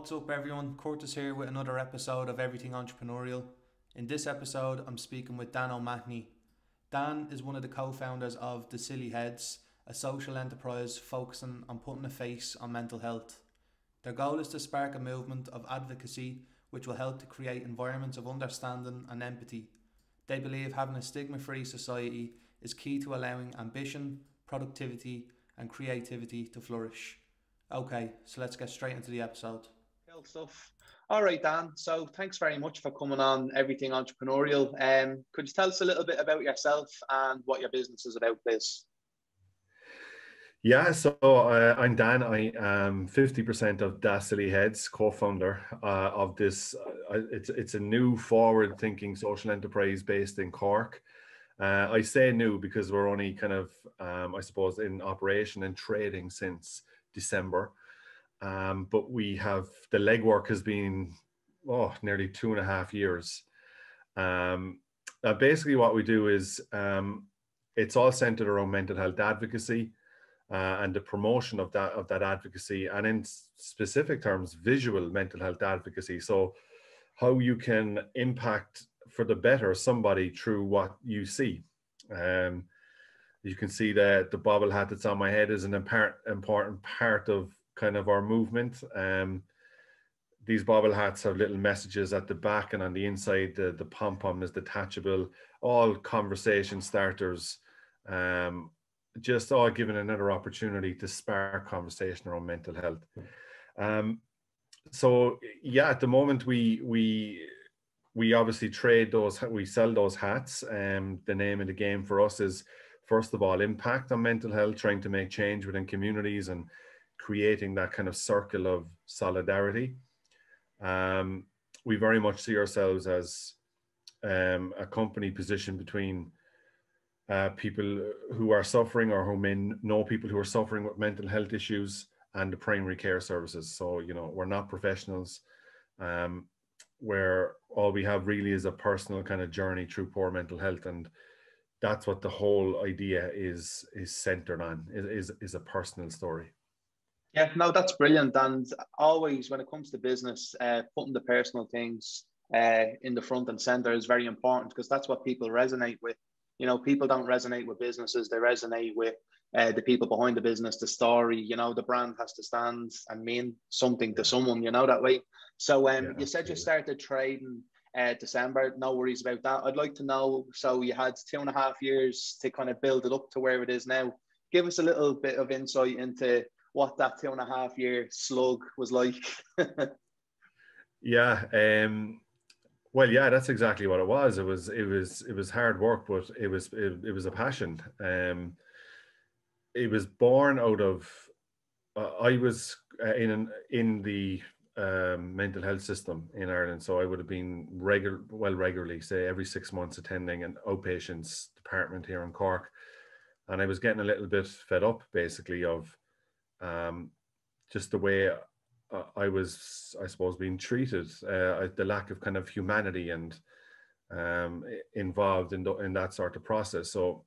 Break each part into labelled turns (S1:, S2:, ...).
S1: What's up, everyone? Curtis here with another episode of Everything Entrepreneurial. In this episode, I'm speaking with Dan O'Mahony. Dan is one of the co-founders of The Silly Heads, a social enterprise focusing on putting a face on mental health. Their goal is to spark a movement of advocacy which will help to create environments of understanding and empathy. They believe having a stigma-free society is key to allowing ambition, productivity, and creativity to flourish. Okay, so let's get straight into the episode.
S2: Cool stuff. All right, Dan. So thanks very much for coming on Everything Entrepreneurial. Could you tell us a little bit about yourself and what your business is about, please?
S3: Yeah, so I'm Dan. I am 50% of The Silly Heads, co-founder of this. It's a new forward-thinking social enterprise based in Cork. I say new because we're only kind of, I suppose, in operation and trading since December. But we have, the legwork has been, nearly 2.5 years. Basically what we do is, it's all centered around mental health advocacy and the promotion of that advocacy, and in specific terms, visual mental health advocacy. So how you can impact for the better somebody through what you see. You can see that the bobble hat that's on my head is an important part of kind of our movement. These bobble hats have little messages at the back, and on the inside, the pom-pom is detachable, all conversation starters, just all giving another opportunity to spark conversation around mental health. So yeah, at the moment we obviously trade those, we sell those hats. The name of the game for us is, first of all, impact on mental health, trying to make change within communities and creating that kind of circle of solidarity. We very much see ourselves as a company positioned between people who are suffering or who may know people who are suffering with mental health issues and the primary care services. So, you know, we're not professionals, where all we have really is a personal kind of journey through poor mental health. And that's what the whole idea is centered on, is a personal story.
S2: Yeah, no, that's brilliant. And always, when it comes to business, putting the personal things in the front and center is very important, because that's what people resonate with. You know, people don't resonate with businesses, they resonate with the people behind the business, the story. You know, the brand has to stand and mean something to someone, you know, that way. So you said you started trading December. No worries about that. I'd like to know, so you had 2.5 years to kind of build it up to where it is now. Give us a little bit of insight into what that 2.5 year slug was like.
S3: Yeah, well, yeah, that's exactly what it was. It was hard work, but it was a passion. It was born out of I was in the mental health system in Ireland, so I would have been regularly, say every 6 months, attending an outpatients department here in Cork, and I was getting a little bit fed up, basically, of just the way I was, I suppose, being treated, the lack of kind of humanity and involved in that sort of process. So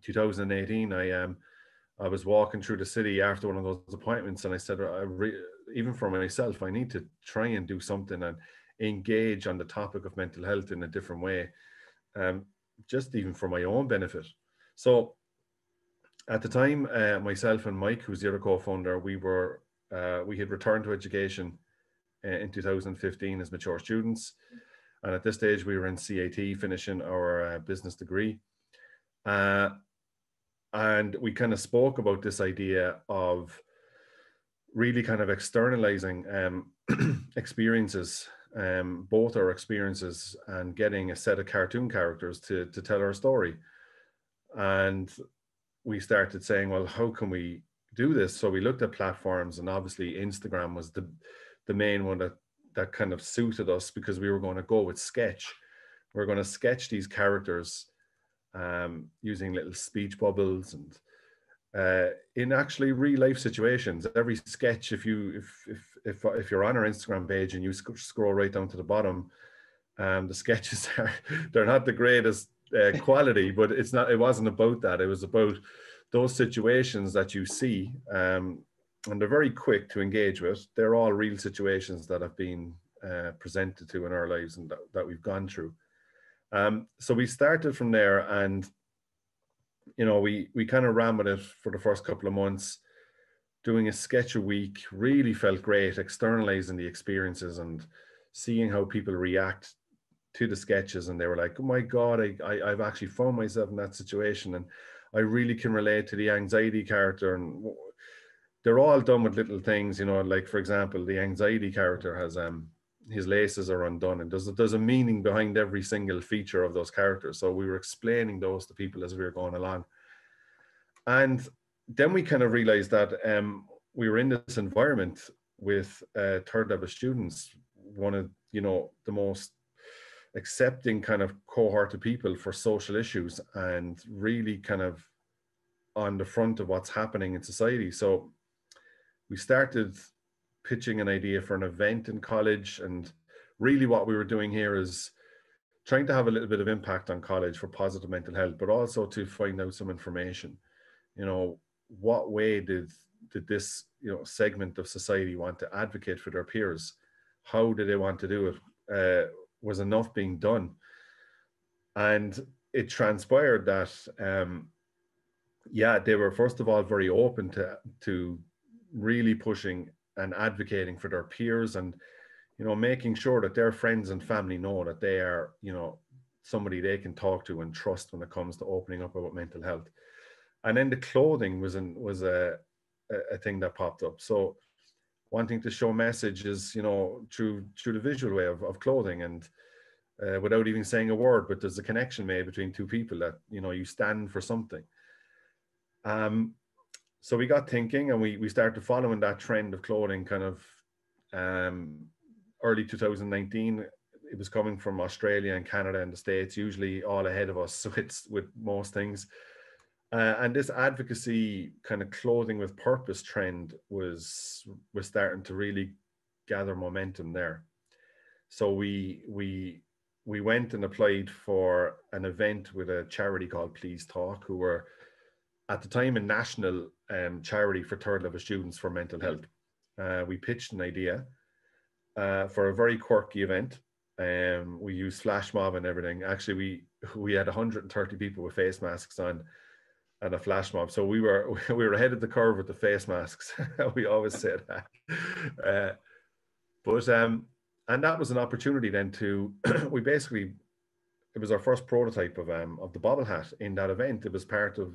S3: 2018, I was walking through the city after one of those appointments, and I said, even for myself, I need to try and do something and engage on the topic of mental health in a different way, just even for my own benefit. So at the time, myself and Mike, who's the other co-founder, we had returned to education in 2015 as mature students. And at this stage, we were in CAT finishing our business degree. And we kind of spoke about this idea of really kind of externalizing experiences, both our experiences, and getting a set of cartoon characters to tell our story. And we started saying, well, how can we do this? So we looked at platforms, and obviously Instagram was the main one that kind of suited us, because we were going to go with sketch. We're going to sketch these characters using little speech bubbles and in actually real life situations. Every sketch, if you're on our Instagram page and you scroll right down to the bottom, the sketches they're not the greatest quality, but it wasn't about that. It was about those situations that you see and they're very quick to engage with. They're all real situations that have been presented to in our lives and that we've gone through. So we started from there, and we kind of ran with it for the first couple of months, doing a sketch a week. Really felt great, externalizing the experiences and seeing how people react to the sketches, and they were like, oh my god, I've actually found myself in that situation, and I really can relate to the anxiety character. And they're all done with little things, like, for example, the anxiety character has his laces are undone, and there's a meaning behind every single feature of those characters. So we were explaining those to people as we were going along. And then we kind of realized that we were in this environment with third level students, one of the most accepting kind of cohort of people for social issues, and really kind of on the front of what's happening in society. So we started pitching an idea for an event in college, and really what we were doing here is trying to have a little bit of impact on college for positive mental health, but also to find out some information. What way did this segment of society want to advocate for their peers? How did they want to do it? Was enough being done? And it transpired that they were, first of all, very open to really pushing and advocating for their peers, and making sure that their friends and family know that they are somebody they can talk to and trust when it comes to opening up about mental health. And then the clothing was a thing that popped up. So wanting to show messages, through the visual way of clothing, and without even saying a word, but there's a connection made between two people that you stand for something. So we got thinking, and we started following that trend of clothing kind of early 2019. It was coming from Australia and Canada and the States, usually all ahead of us. So it's with most things. And this advocacy kind of clothing with purpose trend was starting to really gather momentum there. So we went and applied for an event with a charity called Please Talk, who were at the time a national charity for third level students for mental health. We pitched an idea for a very quirky event. We used flash mob and everything. Actually, we had 130 people with face masks on and a flash mob. So we were ahead of the curve with the face masks. We always say that. And that was an opportunity then to it was our first prototype of the bobble hat in that event. It was part of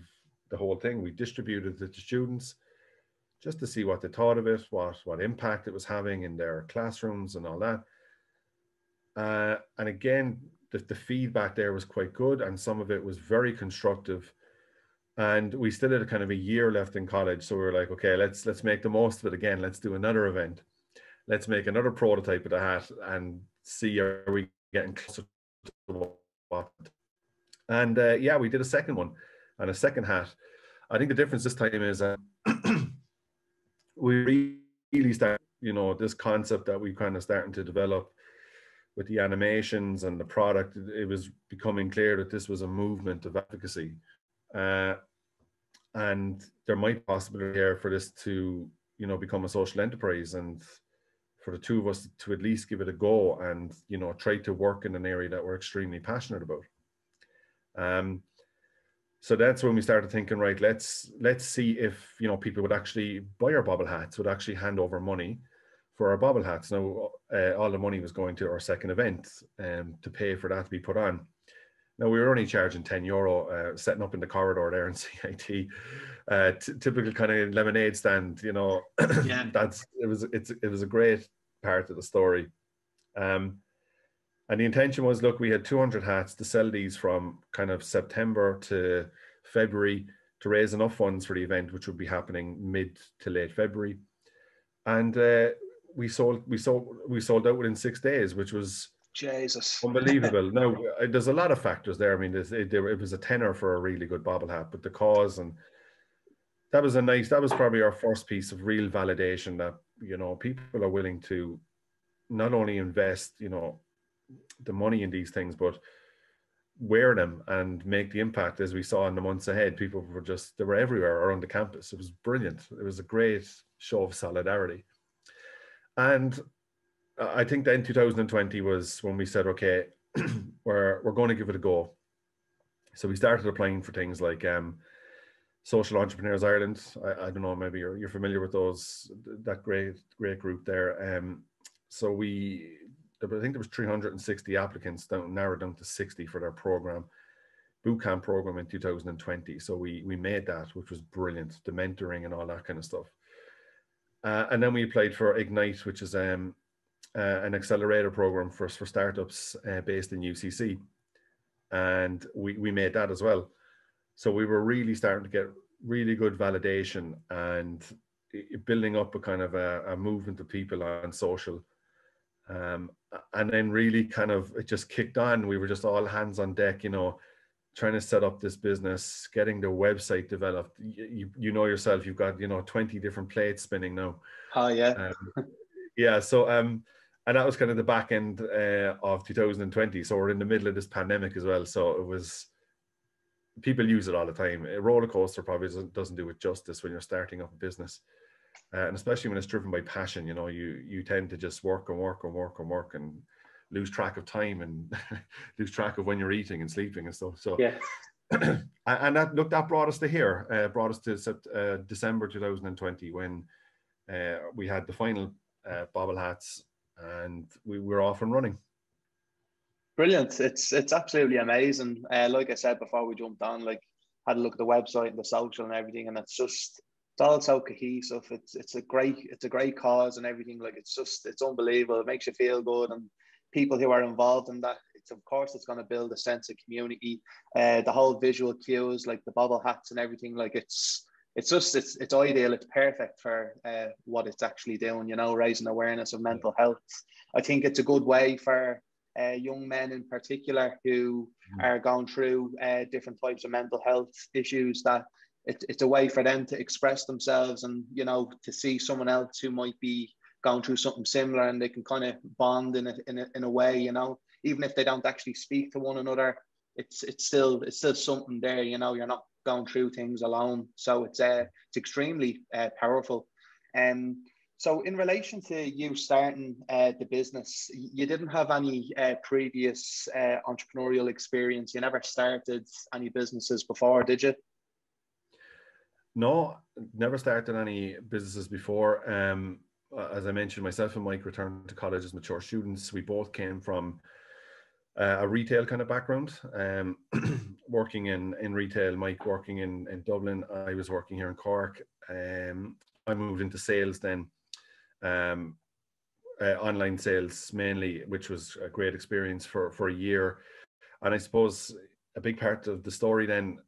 S3: the whole thing. We distributed it to students just to see what they thought of it, what impact it was having in their classrooms and all that. And again, the feedback there was quite good, and some of it was very constructive. And we still had kind of a year left in college, so we were like, okay, let's make the most of it again. Let's do another event. Let's make another prototype of the hat and see, are we getting closer to what? And we did a second one and a second hat. I think the difference this time is we really start, this concept that we kind of starting to develop with the animations and the product. It was becoming clear that this was a movement of advocacy. And there might be possibility here for this to, become a social enterprise, and for the two of us to at least give it a go and, try to work in an area that we're extremely passionate about. So that's when we started thinking, right, let's see if, people would actually buy our bobble hats, would actually hand over money for our bobble hats. Now, all the money was going to our second event to pay for that to be put on. Now, we were only charging €10, setting up in the corridor there in CIT, typical kind of lemonade stand,
S2: Yeah.
S3: it was a great part of the story. And the intention was, look, we had 200 hats to sell these from kind of September to February to raise enough funds for the event, which would be happening mid to late February. And we sold out within 6 days, which was
S2: Jesus
S3: unbelievable. Now, there's a lot of factors there. I mean, it was a tenner for a really good bobble hat, but the cause, and that was probably our first piece of real validation that, people are willing to not only invest, the money in these things, but wear them and make the impact as we saw in the months ahead. People were just, they were everywhere around the campus. It was brilliant. It was a great show of solidarity. And I think then 2020 was when we said, okay, we're going to give it a go. So we started applying for things like Social Entrepreneurs Ireland. I don't know, maybe you're familiar with those, that great group there. So I think there was 360 applicants, narrowed down to 60 for their program, bootcamp program in 2020. So we made that, which was brilliant, the mentoring and all that kind of stuff. And then we applied for Ignite, which is an accelerator program for startups based in UCC. And we made that as well. So we were really starting to get really good validation and building up a kind of a movement of people on social. And then really kind of, it just kicked on. We were just all hands on deck, you know, trying to set up this business, getting the website developed. You know yourself, you've got, you know, 20 different plates spinning now.
S2: Oh yeah.
S3: Yeah. So, and that was kind of the back end of 2020. So we're in the middle of this pandemic as well. So it was, people use it all the time. A roller coaster probably doesn't do it justice when you're starting up a business. And especially when it's driven by passion, you know, you tend to just work and lose track of time and lose track of when you're eating and sleeping and stuff. So
S2: yeah.
S3: And that brought us to here, brought us to December 2020 when we had the final bobble hats and we were off and running.
S2: Brilliant. It's absolutely amazing. Like I said before we jumped on, like, had a look at the website and the social and everything, and it's all so cohesive. It's a great cause and everything. Like, it's unbelievable. It makes you feel good, and people who are involved in that, it's going to build a sense of community. The whole visual cues, like the bobble hats and everything, like it's ideal. It's perfect for what it's actually doing, you know, raising awareness of mental health. I think it's a good way for young men in particular who are going through different types of mental health issues, that it's a way for them to express themselves and, you know, to see someone else who might be going through something similar, and they can kind of bond in a way, you know, even if they don't actually speak to one another, it's still something there, you know, you're not going through things alone. So it's extremely powerful. So in relation to you starting the business, you didn't have any previous entrepreneurial experience. You never started any businesses before, did you?
S3: No, never started any businesses before. As I mentioned, myself and Mike returned to college as mature students. We both came from a retail kind of background, working in retail. Mike working in Dublin. I was working here in Cork. I moved into sales then. Online sales mainly, which was a great experience for a year. And I suppose a big part of the story then,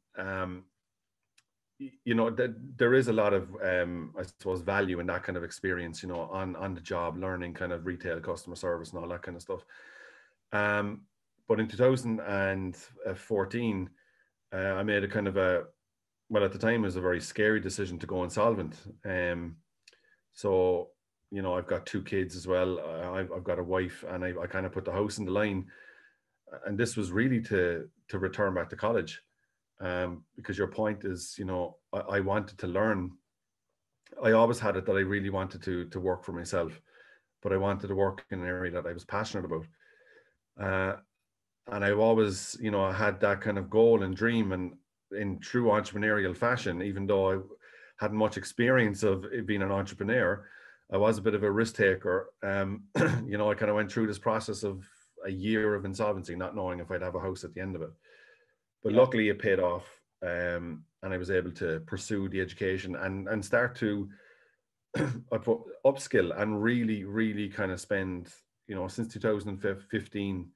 S3: you know, there is a lot of, I suppose, value in that kind of experience, you know, on the job, learning kind of retail customer service and all that kind of stuff. But in 2014, I made a kind of well, at the time it was a very scary decision to go insolvent. So, you know, I've got 2 kids as well. I've got a wife, and I kind of put the house in the line. And this was really to return back to college. Because your point is, you know, I wanted to learn. I always had it that I really wanted to work for myself, but I wanted to work in an area that I was passionate about. And I've always, you know, I had that kind of goal and dream, and in true entrepreneurial fashion, even though I hadn't much experience of being an entrepreneur, I was a bit of a risk taker. You know, I kind of went through this process of a year of insolvency, not knowing if I'd have a house at the end of it. But luckily it paid off, and I was able to pursue the education and start to upskill and really, really kind of spend, you know, since 2015,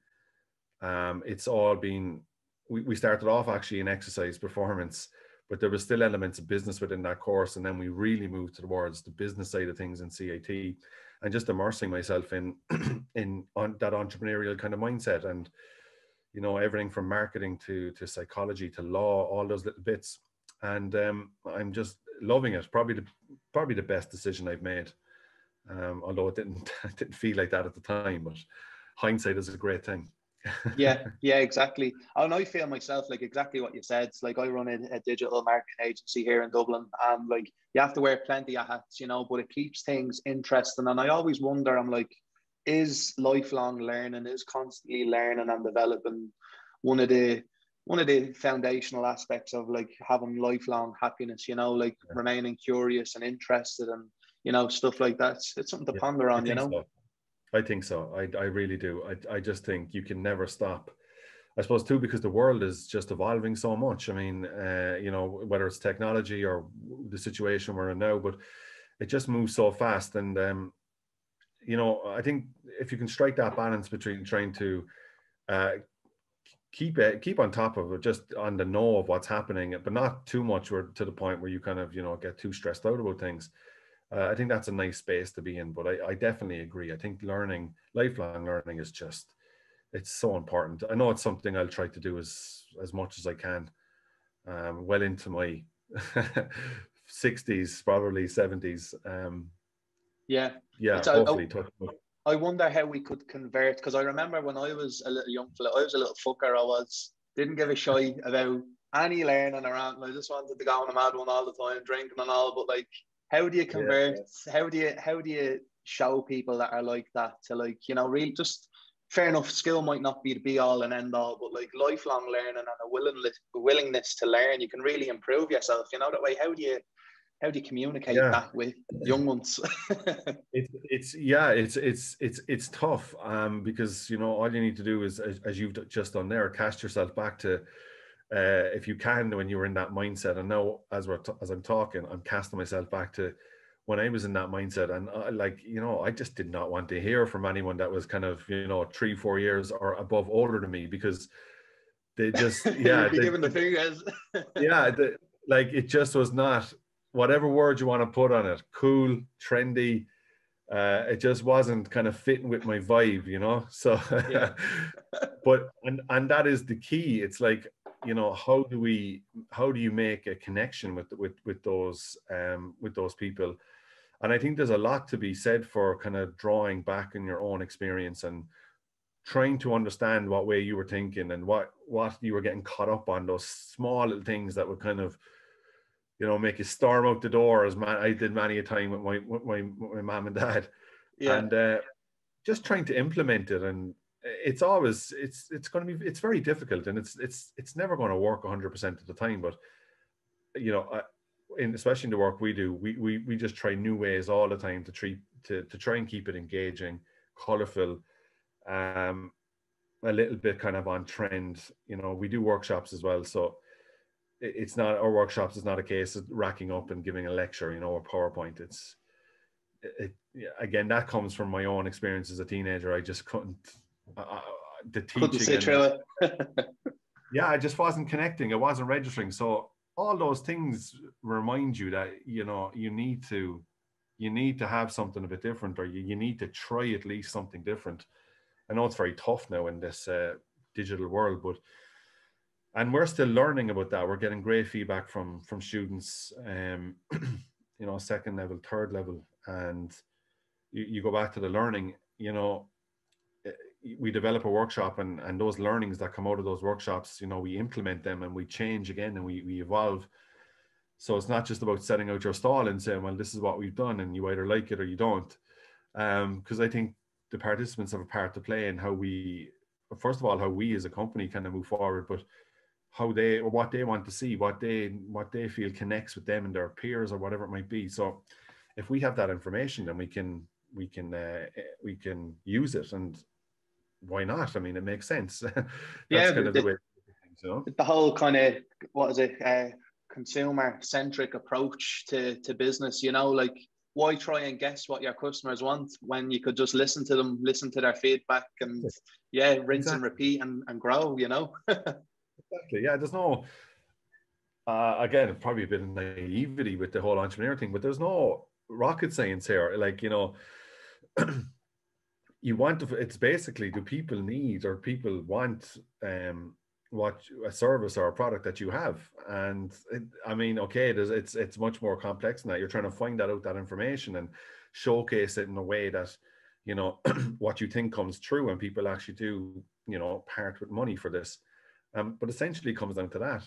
S3: it's all been, we started off actually in exercise performance, but there was still elements of business within that course. And then we really moved towards the business side of things in CIT, and just immersing myself in on that entrepreneurial kind of mindset, and, you know, everything from marketing to psychology to law, all those little bits. And I'm just loving it. Probably the best decision I've made. Although it didn't feel like that at the time, but hindsight is a great thing.
S2: Yeah, exactly. And I feel myself like exactly what you said. It's like I run a digital marketing agency here in Dublin, and like you have to wear plenty of hats, but it keeps things interesting. And I always wonder, I'm like, is lifelong learning, is constantly learning and developing one of the foundational aspects of like having lifelong happiness, like remaining curious and interested and stuff like that. It's something to ponder on,
S3: So. I think so. I really do. I just think you can never stop. I suppose too, because the world is just evolving so much. I mean, whether it's technology or the situation we're in now, but it just moves so fast. And, I think if you can strike that balance between trying to keep on top of it, just on the know of what's happening, but not too much or to the point where you kind of, get too stressed out about things. I think that's a nice space to be in, but I definitely agree. I think lifelong learning is just, it's so important. I know it's something I'll try to do as much as I can, well into my 60s, probably 70s.
S2: Yeah,
S3: Hopefully.
S2: I wonder how we could convert, because I remember when I was a little young fella, I was a little fucker. Didn't give a shy about any learning around. I just wanted to go on a mad one all the time, drinking and all. But like, how do you convert? Yeah. How do you show people that are like that to like, really just fair enough, skill might not be the be all and end all, but like lifelong learning and a willingness to learn, you can really improve yourself. That way, how do you communicate that with young ones?
S3: It's tough, because all you need to do is, as you've just done there, cast yourself back to, if you can, when you were in that mindset. And now as I'm talking, I'm casting myself back to when I was in that mindset, and I just did not want to hear from anyone that was kind of 3-4 years or above older than me, because they just
S2: giving the fingers.
S3: It just was not, whatever word you want to put on it, cool, trendy, it just wasn't kind of fitting with my vibe, so
S2: yeah.
S3: But and that is the key. It's like, how do you make a connection with those people? And I think there's a lot to be said for kind of drawing back in your own experience and trying to understand what way you were thinking and what you were getting caught up on, those small little things that would kind of make you storm out the door, as I did many a time with my mom and dad. And just trying to implement it. And it's always, it's going to be, it's very difficult, and it's never going to work 100% of the time. But especially in the work we do, we just try new ways all the time to try and keep it engaging, colorful, a little bit kind of on trend. We do workshops as well, so it's not, our workshops is not a case of racking up and giving a lecture, or PowerPoint. Again, that comes from my own experience as a teenager. I just couldn't, the teaching
S2: couldn't sit through it.
S3: I just wasn't connecting. It wasn't registering. So all those things remind you that, you need to have something a bit different, or you need to try at least something different. I know it's very tough now in this digital world, and we're still learning about that. We're getting great feedback from students, second level, third level. And you go back to the learning, we develop a workshop, and those learnings that come out of those workshops, we implement them and we change again, and we evolve. So it's not just about setting out your stall and saying, well, this is what we've done, and you either like it or you don't. Because I think the participants have a part to play in how we as a company kind of move forward, but what they want to see, what they feel connects with them and their peers, or whatever it might be. So if we have that information, then we can use it, and why not? I mean, it makes sense. That's kind of the way.
S2: The whole kind of, what is it, consumer centric approach to business. Like, why try and guess what your customers want when you could just listen to them, listen to their feedback, and rinse and repeat and grow.
S3: Exactly. Yeah. There's no. Again, probably a bit of naivety with the whole entrepreneur thing, but there's no rocket science here. Like, you want to, it's basically, do people need or people want what a service or a product that you have? And it's much more complex than that. You're trying to find that information and showcase it in a way that you know, what you think comes true, and people actually do, you know, part with money for this. But essentially it comes down to that.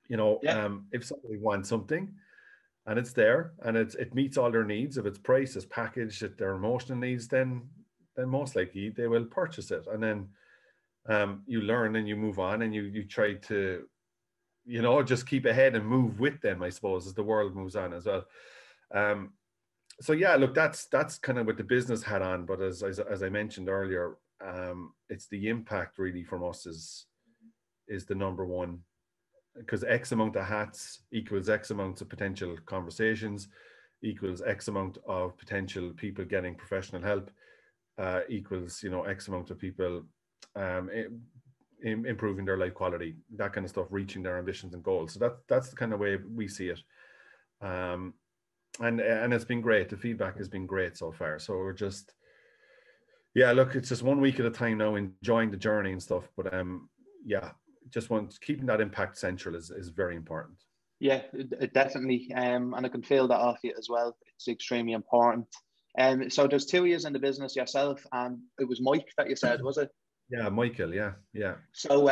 S3: You know,
S2: Yeah.
S3: if somebody wants something and it's there and it meets all their needs, if it's price, it's packaged, if their emotional needs, then most likely they will purchase it. And then you learn and you move on, and you try to, you know, just keep ahead and move with them, I suppose, as the world moves on as well. So yeah, look, that's kind of with the business hat on, but as I mentioned earlier, it's the impact really from us is the number one, because X amount of hats equals X amounts of potential conversations, equals X amount of potential people getting professional help, equals, you know, X amount of people improving their life quality, that kind of stuff, reaching their ambitions and goals. So that's the kind of way we see it. And it's been great. The feedback has been great so far. So we're just, yeah, look, it's just 1 week at a time now, enjoying the journey and stuff. But yeah, just keeping that impact central is very important.
S2: Yeah, it definitely. And I can feel that off you as well. It's extremely important. So there's 2 years in the business yourself, and it was Mike that you said, was it?
S3: Yeah, Michael. Yeah.
S2: So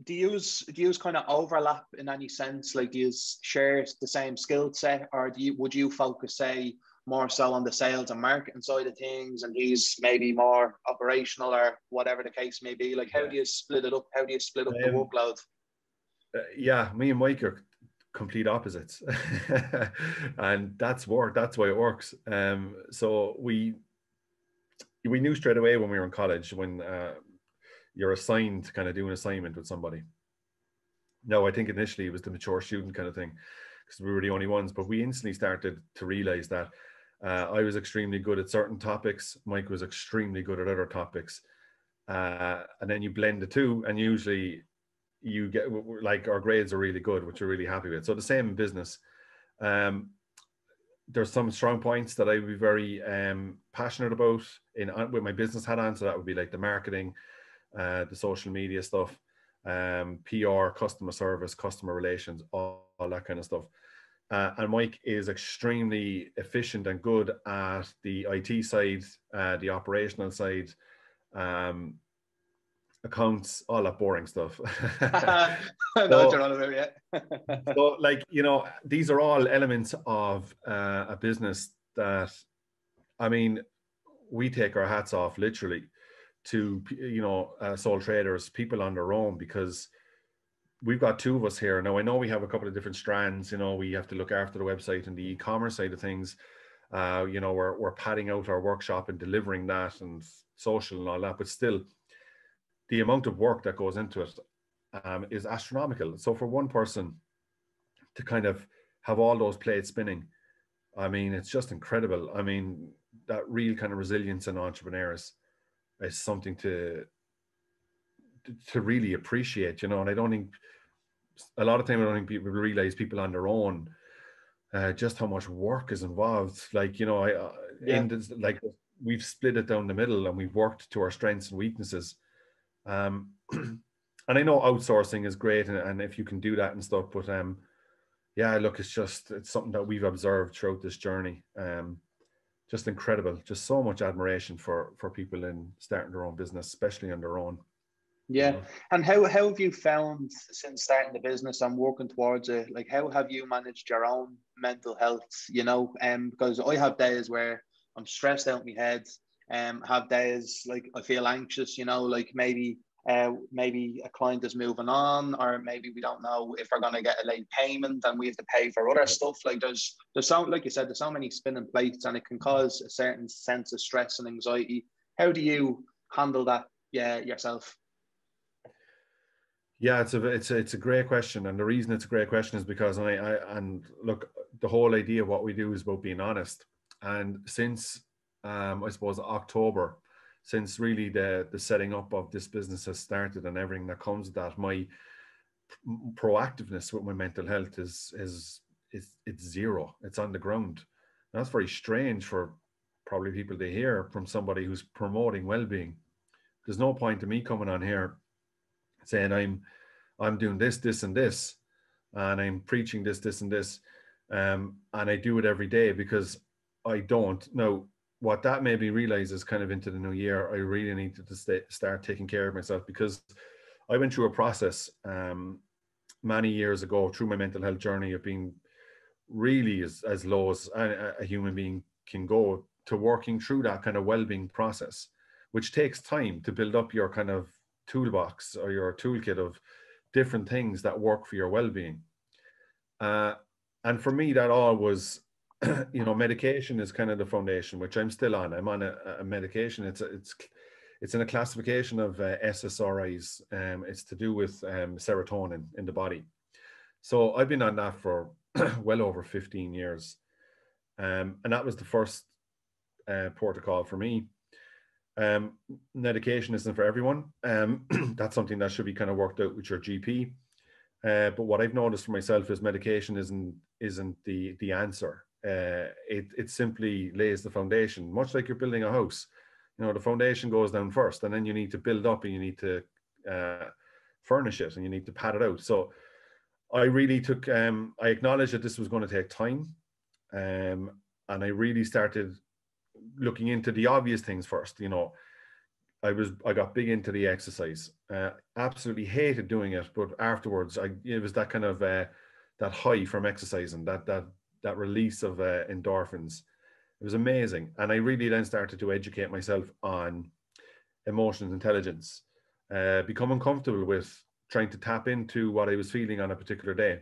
S2: do you kind of overlap in any sense? Like, do you share the same skill set, or would you focus, say, more so on the sales and marketing side of things, and he's maybe more operational, or whatever the case may be? Like, how do you split it up? How do you split up the workload?
S3: Yeah, me and Mike are complete opposites, and that's why it works. So we knew straight away when we were in college, when you're assigned to kind of do an assignment with somebody. No, I think initially it was the mature student kind of thing, because we were the only ones, but we instantly started to realize that I was extremely good at certain topics, Mike was extremely good at other topics, and then you blend the two, and usually you get, like, our grades are really good, which we're really happy with. So the same in business. There's some strong points that I would be very passionate about with my business hat on. So that would be like the marketing, the social media stuff, PR, customer service, customer relations, all that kind of stuff. And Mike is extremely efficient and good at the IT side, the operational side, accounts, all that boring stuff.
S2: I know what you're on about, yeah.
S3: So, like, you know, these are all elements of a business that, I mean, we take our hats off literally to, you know, sole traders, people on their own, because we've got two of us here. Now, I know we have a couple of different strands, you know, we have to look after the website and the e-commerce side of things. You know, we're padding out our workshop and delivering that, and social and all that, but still, the amount of work that goes into it is astronomical. So for one person to kind of have all those plates spinning, I mean, it's just incredible. I mean, that real kind of resilience in entrepreneurs is something to really appreciate, you know. And I don't think, a lot of time, I don't think people realize, people on their own, just how much work is involved. Like, you know, like, we've split it down the middle, and we've worked to our strengths and weaknesses. And I know outsourcing is great, and if you can do that and stuff, but yeah, look, it's something that we've observed throughout this journey. Just incredible, just so much admiration for people in starting their own business, especially on their own.
S2: Yeah.
S3: You know?
S2: And how have you found, since starting the business and working towards it, like, how have you managed your own mental health, you know? Because I have days where I'm stressed out in my head, have days like I feel anxious, you know, like maybe a client is moving on, or maybe we don't know if we're going to get a late payment and we have to pay for other stuff. Like, there's so, like you said, there's so many spinning plates, and it can cause a certain sense of stress and anxiety. How do you handle that, yourself?
S3: Yeah, it's a great question, and the reason it's a great question is because and look, the whole idea of what we do is about being honest. And since I suppose October, since really the setting up of this business has started and everything that comes with that, my proactiveness with my mental health is it's zero. It's on the ground. And that's very strange for probably people to hear from somebody who's promoting well-being. There's no point to me coming on here saying I'm doing this and this, and I'm preaching this and this, and I do it every day, because I don't. Now, what that made me realize is kind of into the new year, I really needed to start taking care of myself, because I went through a process many years ago through my mental health journey of being really as low as a human being can go, to working through that kind of well-being process, which takes time to build up your kind of toolbox or your toolkit of different things that work for your well-being. And for me, that all was, medication is kind of the foundation, which I'm still on. I'm on a medication. It's in a classification of SSRIs. It's to do with serotonin in the body. So I've been on that for well over 15 years. And that was the first protocol for me. Medication isn't for everyone. That's something that should be kind of worked out with your GP. But what I've noticed for myself is medication isn't the answer. It simply lays the foundation, much like you're building a house. The foundation goes down first, and then you need to build up, and you need to furnish it, and you need to pad it out. So I really took, I acknowledged that this was going to take time. And I really started looking into the obvious things first. I got big into the exercise. Absolutely hated doing it, but afterwards, it was that kind of that high from exercising, that release of endorphins. It was amazing, and I really then started to educate myself on emotional intelligence, becoming comfortable with trying to tap into what I was feeling on a particular day.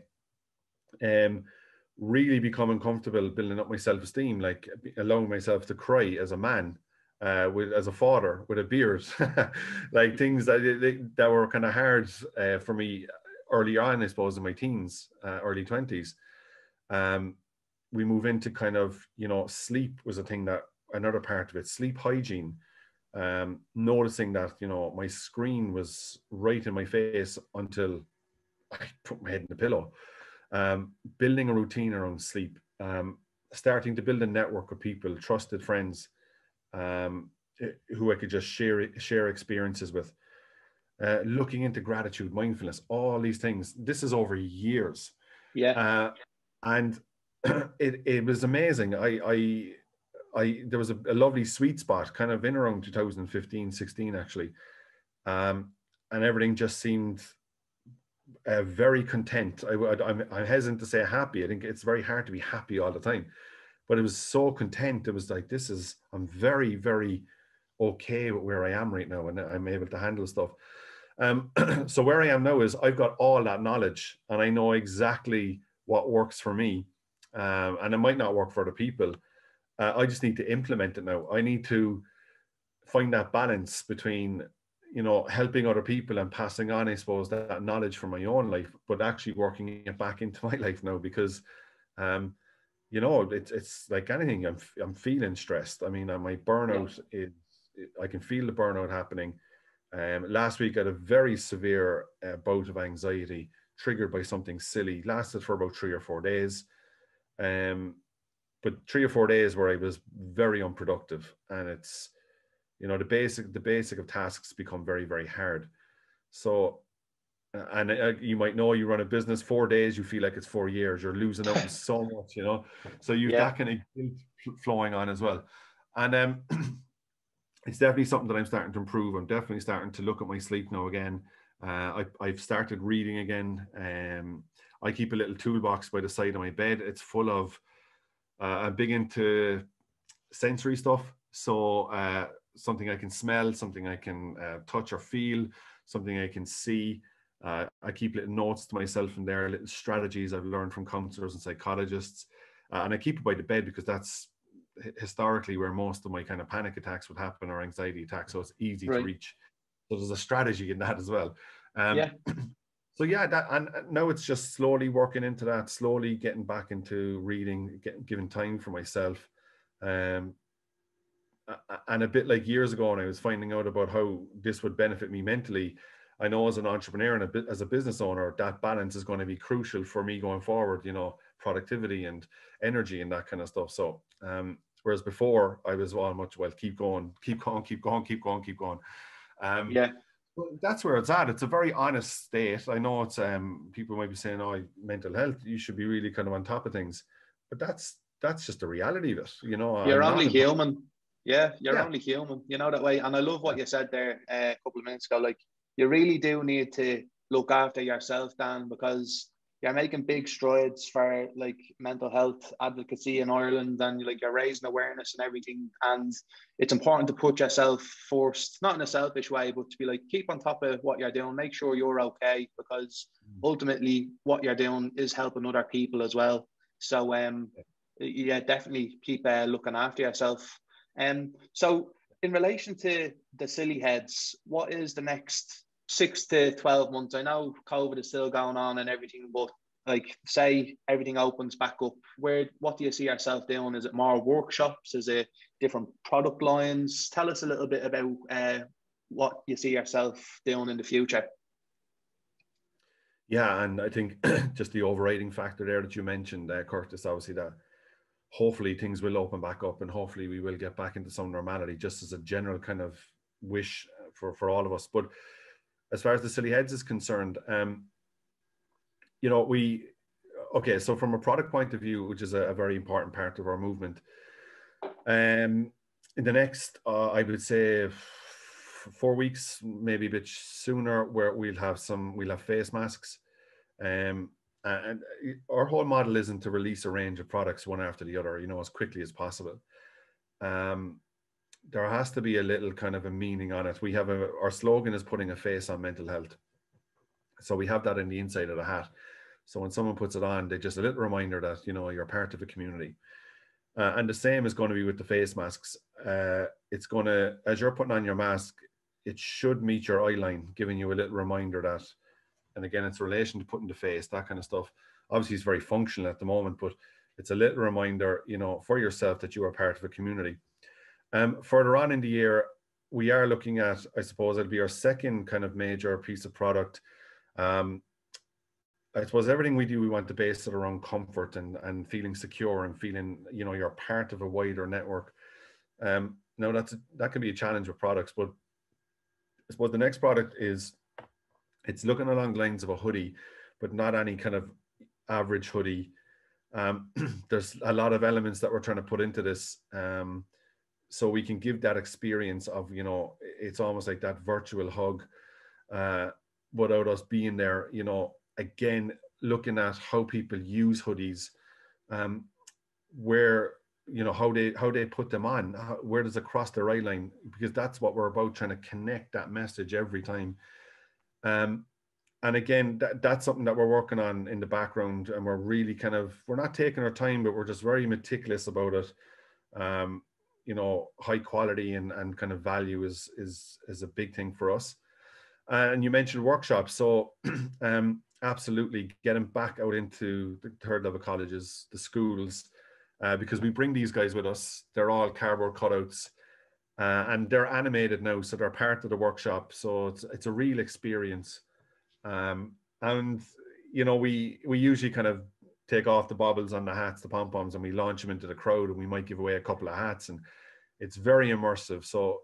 S3: Really becoming comfortable building up my self-esteem, like allowing myself to cry as a man. As a father with a beard, like things that were kind of hard for me early on, I suppose, in my teens, early 20s. We move into kind of, sleep was a thing, that another part of it, sleep hygiene. Noticing that, my screen was right in my face until I put my head in the pillow. Building a routine around sleep, starting to build a network of people, trusted friends, who I could just share experiences with, looking into gratitude, mindfulness, all these things. This is over years.
S2: Yeah.
S3: And it was amazing. There was a lovely sweet spot kind of in around 2015, 16 actually. And everything just seemed very content. I'm hesitant to say happy. I think it's very hard to be happy all the time. But it was so content. It was like, I'm very, very okay with where I am right now, and I'm able to handle stuff. So where I am now is I've got all that knowledge, and I know exactly what works for me. And it might not work for other people. I just need to implement it now. I need to find that balance between, helping other people and passing on, I suppose, that knowledge from my own life, but actually working it back into my life now, because it's like anything. I'm feeling stressed. I mean, my burnout I can feel the burnout happening. Last week I had a very severe bout of anxiety triggered by something silly. Lasted for about 3 or 4 days. But 3 or 4 days where I was very unproductive, and it's, the basic of tasks become very, very hard. So, and you might know, you run a business, 4 days, you feel like it's 4 years, you're losing out on so much, so you've that kind of guilt flowing on as well. And it's definitely something that I'm starting to improve. I'm definitely starting to look at my sleep now again. I've started reading again. I keep a little toolbox by the side of my bed. It's full of, I'm big into sensory stuff. So something I can smell, something I can touch or feel, something I can see. I keep little notes to myself in there, little strategies I've learned from counselors and psychologists. And I keep it by the bed because that's historically where most of my kind of panic attacks would happen, or anxiety attacks. So it's easy to reach. So there's a strategy in that as well. So and now it's just slowly working into that, slowly getting back into reading, giving time for myself. And a bit like years ago when I was finding out about how this would benefit me mentally, I know as an entrepreneur and as a business owner, that balance is going to be crucial for me going forward, productivity and energy and that kind of stuff. So, whereas before I was keep going. That's where it's at. It's a very honest state. I know it's, people might be saying, oh, mental health, you should be really kind of on top of things, but that's just the reality of it.
S2: You're only human. Yeah, you're
S3: Yeah.
S2: only human, you know, that way. And I love what you said there a couple of minutes ago. Like, you really do need to look after yourself, Dan, because you're making big strides for like mental health advocacy in Ireland, and like you're raising awareness and everything. And it's important to put yourself first, not in a selfish way, but to be like, keep on top of what you're doing, make sure you're okay, because ultimately what you're doing is helping other people as well. So yeah, definitely keep looking after yourself. So in relation to the silly heads, what is the next 6 to 12 months? I know COVID is still going on and everything, but like, say everything opens back up, what do you see yourself doing? Is it more workshops? Is it different product lines? Tell us a little bit about what you see yourself doing in the future.
S3: Yeah, and I think just the overriding factor there that you mentioned, Curtis, obviously that hopefully things will open back up and hopefully we will get back into some normality, just as a general kind of wish for all of us. But as far as the silly heads is concerned, you know, so from a product point of view, which is a very important part of our movement, in the next, I would say 4 weeks, maybe a bit sooner, where we'll have face masks. And our whole model isn't to release a range of products one after the other, you know, as quickly as possible. There has to be a little kind of a meaning on it. Our slogan is putting a face on mental health. So we have that in the inside of the hat. So when someone puts it on, they just a little reminder that, you know, you're part of a community. And the same is going to be with the face masks. It's going to, as you're putting on your mask, it should meet your eye line, giving you a little reminder that, and again, it's relation to putting the face, that kind of stuff. Obviously, it's very functional at the moment, but it's a little reminder, you know, for yourself that you are part of a community. Further on in the year, we are looking at, I suppose it'll be our second kind of major piece of product. I suppose everything we do, we want to base it around comfort and feeling secure and feeling, you know, you're part of a wider network. Now that can be a challenge with products, but I suppose the next product is, it's looking along the lines of a hoodie, but not any kind of average hoodie. There's a lot of elements that we're trying to put into this, so we can give that experience of, you know, it's almost like that virtual hug, without us being there, you know, again, looking at how people use hoodies, where, you know, how they put them on, where does it cross their eye line, because that's what we're about, trying to connect that message every time. And again, that's something that we're working on in the background, and we're really we're not taking our time, but we're just very meticulous about it. You know, high quality and kind of value is a big thing for us. And you mentioned workshops, so absolutely getting back out into the third level colleges, the schools, because we bring these guys with us. They're all cardboard cutouts, and they're animated now, so they're part of the workshop. So it's a real experience. And you know, we usually kind of take off the bobbles on the hats, the pom-poms, and we launch them into the crowd, and we might give away a couple of hats, and it's very immersive. So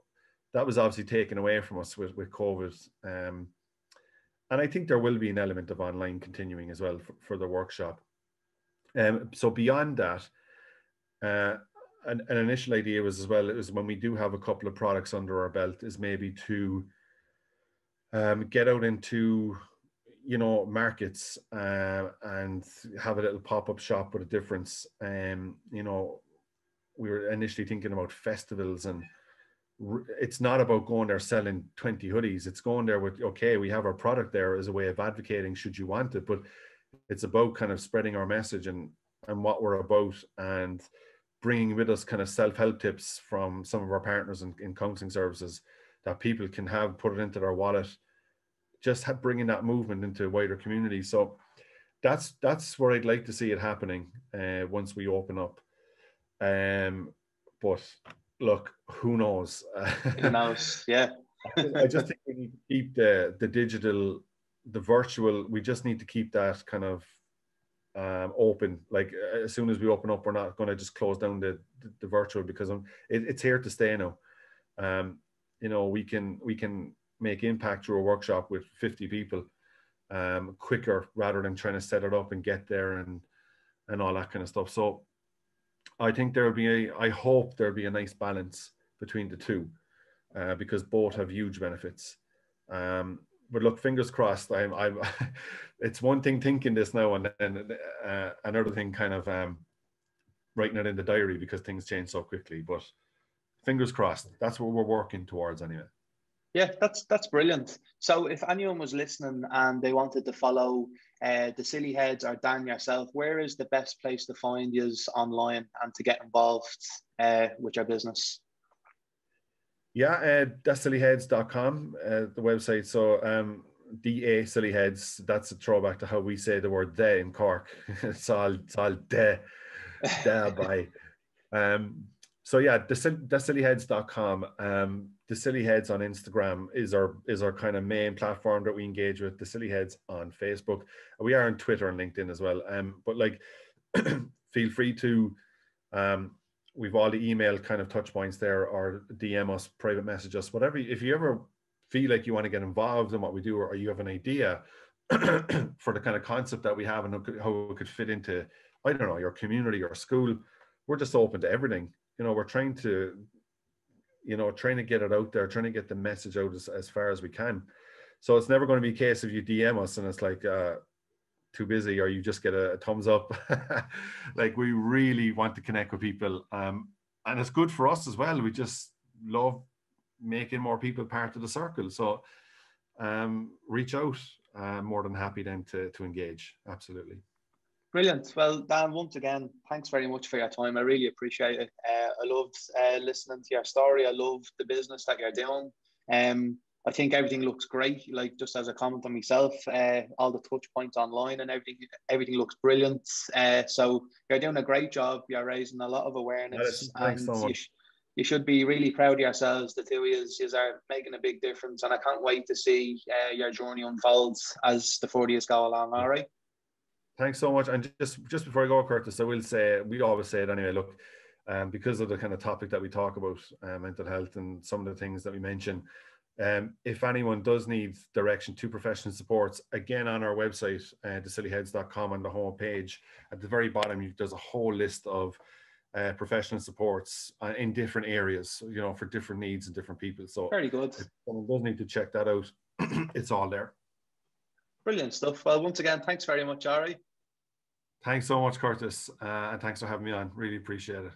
S3: that was obviously taken away from us with COVID. And I think there will be an element of online continuing as well for the workshop. So beyond that, an initial idea was as well, it was when we do have a couple of products under our belt, is maybe to get out into, you know, markets, and have a little pop-up shop with a difference. You know, we were initially thinking about festivals, and it's not about going there selling 20 hoodies. It's going there with, okay, we have our product there as a way of advocating should you want it, but it's about kind of spreading our message and what we're about, and bringing with us kind of self-help tips from some of our partners in counselling services that people can have, put it into their wallet, just bringing that movement into a wider community. So that's where I'd like to see it happening once we open up. But look, who knows?
S2: Who knows? Yeah.
S3: I just think we need to keep the digital, the virtual, we just need to keep that kind of open. Like as soon as we open up, we're not going to just close down the virtual, because it's here to stay now. You know, we can make impact through a workshop with 50 people quicker, rather than trying to set it up and get there and all that kind of stuff. So I think I hope there'll be a nice balance between the two, because both have huge benefits. But look, fingers crossed. I'm it's one thing thinking this now, and then another thing kind of writing it in the diary, because things change so quickly. But fingers crossed. That's what we're working towards anyway.
S2: Yeah, that's brilliant. So if anyone was listening and they wanted to follow the Silly Heads or Dan yourself, where is the best place to find you online and to get involved with your business?
S3: Yeah, sillyheads.com, the website. So DA Silly Heads, that's a throwback to how we say the word "de" in Cork. it's all "de" by. So yeah, sillyheads.com. The Silly Heads on Instagram is our kind of main platform that we engage with. The Silly Heads on Facebook. We are on Twitter and LinkedIn as well. But like, feel free to, we've all the email kind of touch points there, or DM us, private message us, whatever. If you ever feel like you want to get involved in what we do, or you have an idea for the kind of concept that we have and how it could fit into, I don't know, your community or school, we're just open to everything. We're trying to get it out there, trying to get the message out as far as we can. So it's never going to be a case of you DM us and it's like too busy, or you just get a thumbs up. Like, we really want to connect with people, and it's good for us as well. We just love making more people part of the circle. So reach out. More than happy then to engage. Absolutely.
S2: Brilliant. Well, Dan, once again, thanks very much for your time. I really appreciate it. I loved listening to your story. I love the business that you're doing. I think everything looks great. Like, just as a comment on myself, all the touch points online and everything looks brilliant. So you're doing a great job. You're raising a lot of awareness.
S3: Thanks so much.
S2: You should be really proud of yourselves. The two of you are making a big difference. And I can't wait to see your journey unfold as the 4 years go along. All right.
S3: Thanks so much. And just before I go, Curtis, I will say, we always say it anyway, look, because of the kind of topic that we talk about, mental health and some of the things that we mention, if anyone does need direction to professional supports, again, on our website, thesillyheads.com, on the home page, at the very bottom, there's a whole list of professional supports in different areas, for different needs and different people. So
S2: very good.
S3: If someone does need to check that out, it's all there.
S2: Brilliant stuff. Well, once again, thanks very much, Ari.
S3: Thanks so much, Curtis. And thanks for having me on. Really appreciate it.